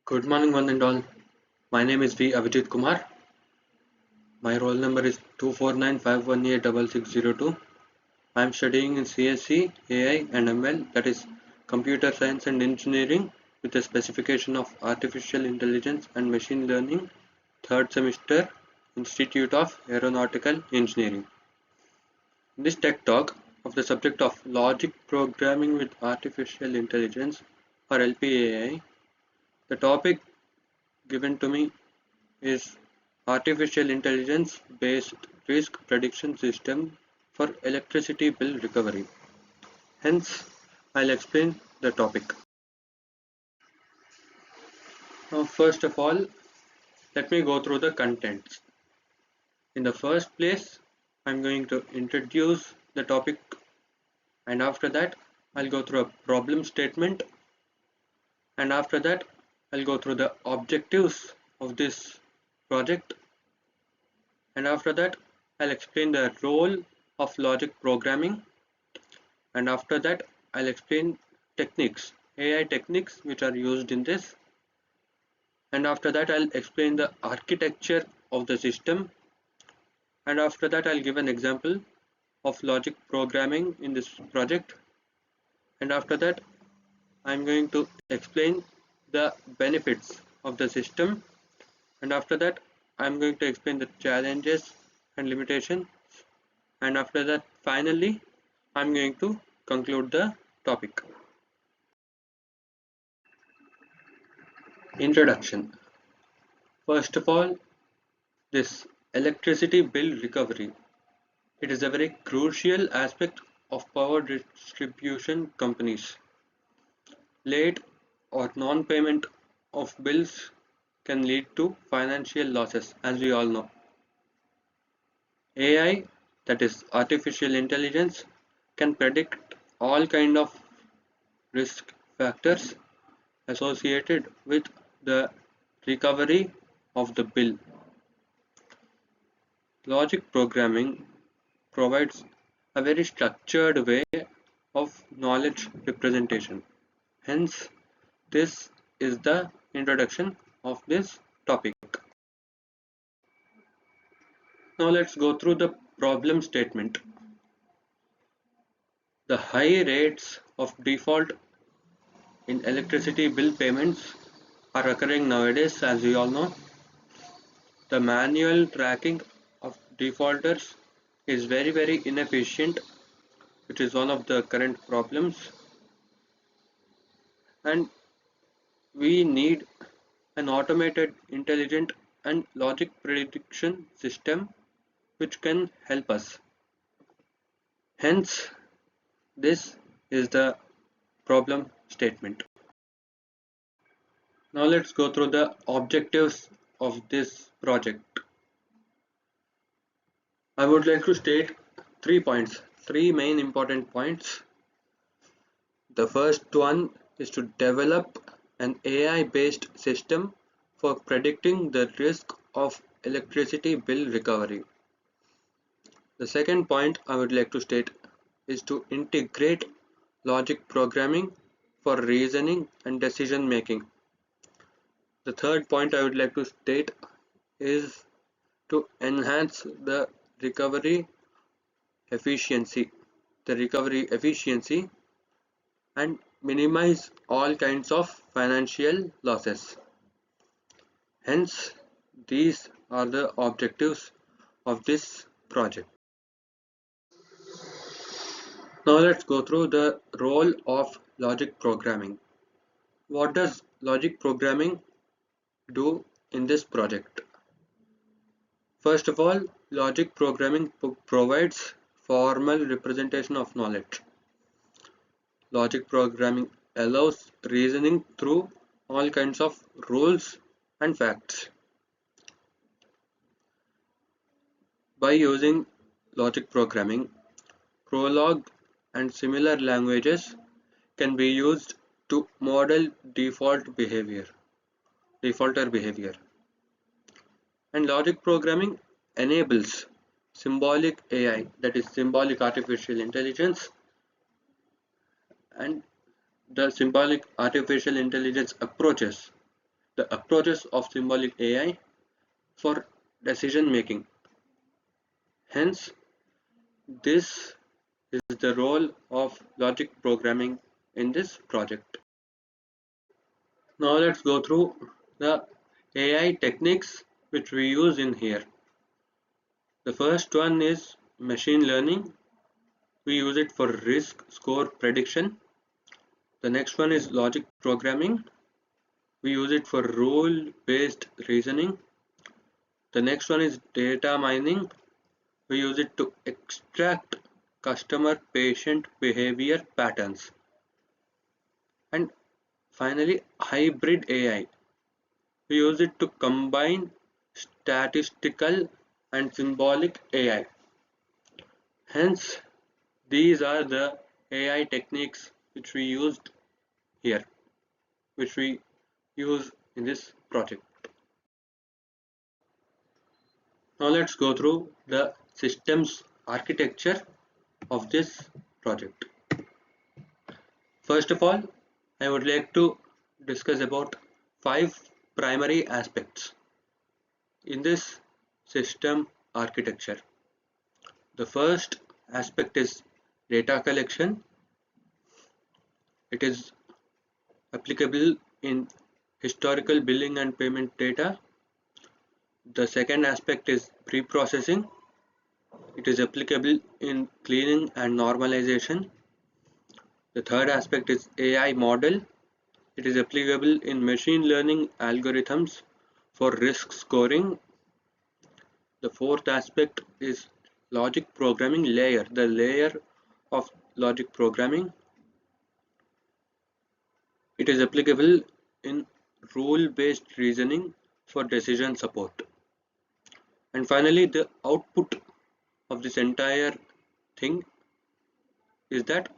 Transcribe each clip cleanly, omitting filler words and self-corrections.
Good morning, one and all. My name is V. Avijit Kumar. My roll number is 249518662. I am studying in CSC, AI, and ML, that is Computer Science and Engineering, with a specification of Artificial Intelligence and Machine Learning, third semester, Institute of Aeronautical Engineering. In this tech talk of the subject of Logic Programming with Artificial Intelligence, or LPAI, the topic given to me is Artificial Intelligence based risk prediction system for electricity bill recovery. Hence, I'll explain the topic. Now, first of all, let me go through the contents. In the first place, I'm going to introduce the topic, and after that, I'll go through a problem statement, and after that, I'll go through the objectives of this project, and after that, I'll explain the role of logic programming, and after that I'll explain techniques, AI techniques which are used in this, and after that I'll explain the architecture of the system, and after that I'll give an example of logic programming in this project, and after that I'm going to explain the benefits of the system, and after that I'm going to explain the challenges and limitations, and after that finally I'm going to conclude the topic. Introduction. First of all, this electricity bill recovery. It is a very crucial aspect of power distribution companies. Late or non-payment of bills can lead to financial losses, as we all know. AI, that is artificial intelligence, can predict all kind of risk factors associated with the recovery of the bill. Logic programming provides a very structured way of knowledge representation. Hence, this is the introduction of this topic. Now let's go through the problem statement. The high rates of default in electricity bill payments are occurring nowadays, as we all know. The manual tracking of defaulters is very inefficient, which is one of the current problems, and we need an automated, intelligent, and logic prediction system which can help us. Hence, this is the problem statement. Now let's go through the objectives of this project. I would like to state 3 points, 3 main important points. The first one is to develop an AI-based system for predicting the risk of electricity bill recovery. The second point I would like to state is to integrate logic programming for reasoning and decision making. The third point I would like to state is to enhance the recovery efficiency, and minimize all kinds of financial losses. Hence, these are the objectives of this project. Now let's go through the role of logic programming. What does logic programming do in this project? First of all, logic programming provides formal representation of knowledge. Logic programming allows reasoning through all kinds of rules and facts. By using logic programming, Prolog and similar languages can be used to model defaulter behavior. And logic programming enables symbolic AI, that is symbolic artificial intelligence, and the symbolic artificial intelligence approaches the approaches of symbolic AI for decision making. Hence, this is the role of logic programming in this project. Now let's go through the AI techniques which we use in here. The first one is machine learning. We use it for risk score prediction. The next one is logic programming. We use it for rule-based reasoning. The next one is data mining. We use it to extract customer patient behavior patterns. And finally, hybrid AI. We use it to combine statistical and symbolic AI. Hence, these are the AI techniques which we used here, which we use in this project. Now let's go through the systems architecture of this project. First of all, I would like to discuss about 5 primary aspects in this system architecture. The first aspect is data collection. It is applicable in historical billing and payment data. The second aspect is pre-processing. It is applicable in cleaning and normalization. The third aspect is AI model. It is applicable in machine learning algorithms for risk scoring. The fourth aspect is logic programming layer, the layer of logic programming. It is applicable in rule-based reasoning for decision support. And finally, the output of this entire thing is that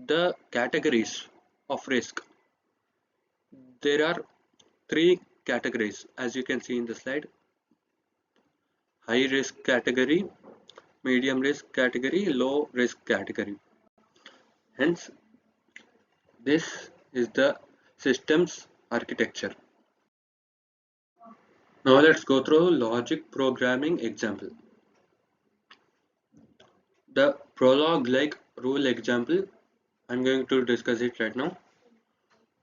the categories of risk. There are 3 categories as you can see in the slide: high risk category, medium risk category, low risk category. Hence, this is the systems architecture. Now let's go through logic programming example. The prologue like rule example, I'm going to discuss it right now.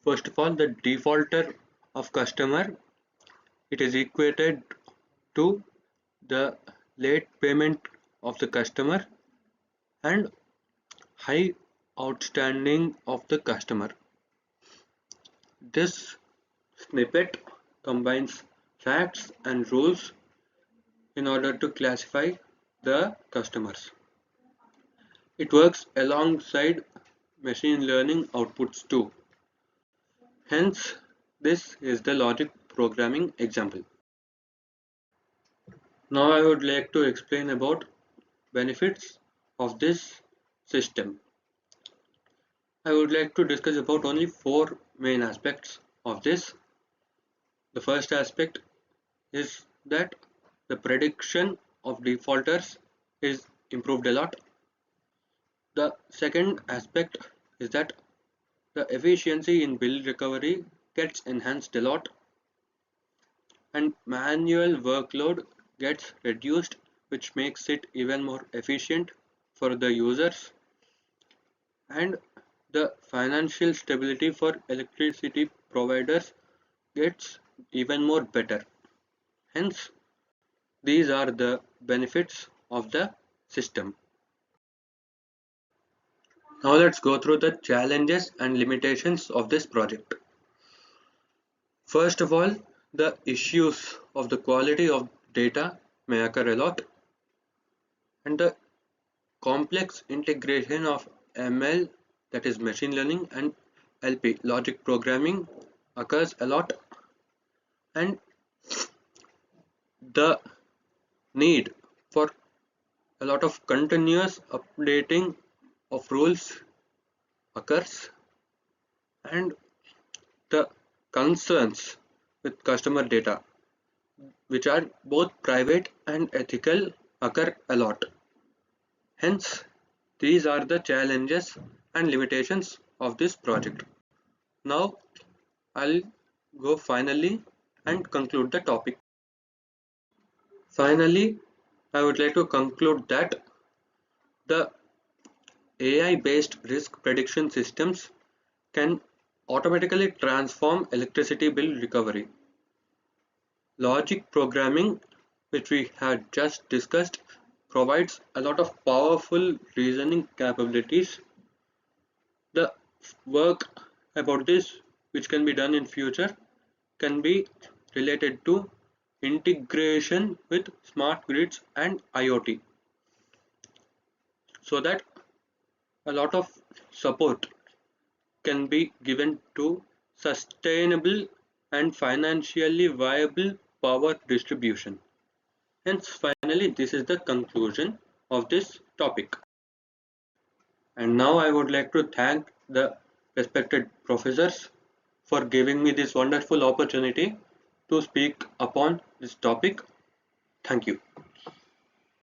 First of all, the defaulter of customer, it is equated to the late payment of the customer and high outstanding of the customer. This snippet combines facts and rules in order to classify the customers. It works alongside machine learning outputs too. Hence, this is the logic programming example. Now I would like to explain about benefits of this system. I would like to discuss about only 4 main aspects of this. The first aspect is that the prediction of defaulters is improved a lot. The second aspect is that the efficiency in bill recovery gets enhanced a lot and manual workload gets reduced, which makes it even more efficient for the users, and the financial stability for electricity providers gets even more better. Hence, these are the benefits of the system. Now let's go through the challenges and limitations of this project. First of all, the issues of the quality of data may occur a lot, and the complex integration of ML, that is machine learning, and LP, logic programming, occurs a lot, and the need for a lot of continuous updating of rules occurs, and the concerns with customer data, which are both private and ethical, occur a lot. Hence, these are the challenges and limitations of this project. Now, I'll go finally and conclude the topic. Finally, I would like to conclude that the AI-based risk prediction systems can automatically transform electricity bill recovery. Logic programming, which we had just discussed, provides a lot of powerful reasoning capabilities. The work about this, which can be done in future, can be related to integration with smart grids and IoT, so that a lot of support can be given to sustainable and financially viable power distribution. Hence, finally, this is the conclusion of this topic. And now I would like to thank the respected professors for giving me this wonderful opportunity to speak upon this topic. Thank you.